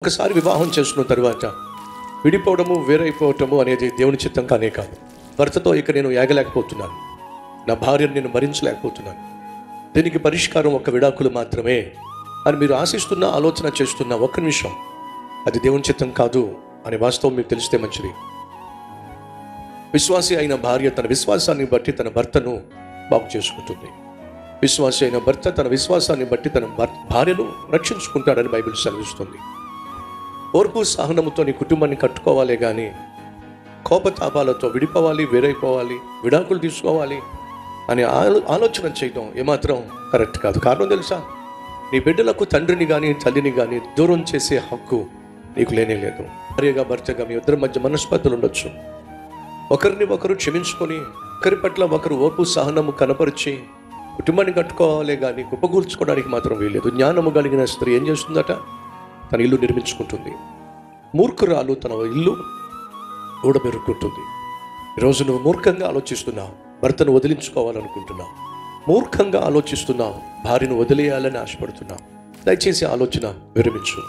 ఒకసారి వివాహం చేసుకున్న తర్వాత విడిపోవడము వేరైపోవటము అనేది దేవుని చిత్తం కానే కాదు. భర్తతో ఇక నేను ఏగలేకపోతున్నాను, నా భార్యను నేను భరించలేకపోతున్నాను, దీనికి పరిష్కారం ఒక విడాకులు మాత్రమే అని మీరు ఆశిస్తున్న ఆలోచన చేస్తున్న ఒక్క నిమిషం, అది దేవుని చిత్తం కాదు అనే వాస్తవం మీకు తెలిస్తే మంచిది. విశ్వాసి అయిన భార్య తన విశ్వాసాన్ని బట్టి తన భర్తను బాగు చేసుకుంటుంది. విశ్వాసి అయిన భర్త తన విశ్వాసాన్ని బట్టి తన భార్యను రక్షించుకుంటాడని బైబిల్ సెలవిస్తుంది. ఓర్పు సహనముతో నీ కుటుంబాన్ని కట్టుకోవాలి, కానీ కోపతాపాలతో విడిపోవాలి, వేరైపోవాలి, విడాకులు తీసుకోవాలి అనే ఆలోచన చేయడం ఏమాత్రం కరెక్ట్ కాదు. కారణం తెలుసా? నీ బిడ్డలకు తండ్రిని కానీ తల్లిని కానీ దూరం చేసే హక్కు నీకు లేనే లేదు. భార్యగా భర్తగా మీ ఇద్దరి మధ్య మనస్పర్ధలు ఉండొచ్చు. ఒకరిని ఒకరు క్షమించుకొని ఒకరి పట్ల ఒకరు ఓర్పు సహనము కనపరిచి కుటుంబాన్ని కట్టుకోవాలి, కానీ కుప్పగూల్చుకోవడానికి మాత్రం వీలేదు. జ్ఞానము కలిగిన స్త్రీ ఏం చేస్తుందట? తన ఇల్లు నిర్మించుకుంటుంది. మూర్ఖురాలు తన ఇల్లు ఊడబెరుక్కుంటుంది. ఈరోజు నువ్వు మూర్ఖంగా ఆలోచిస్తున్నావు, భర్తను వదిలించుకోవాలనుకుంటున్నావు, మూర్ఖంగా ఆలోచిస్తున్నావు, భార్యను వదిలేయాలని ఆశపడుతున్నావు. దయచేసి ఆలోచన విరమించు.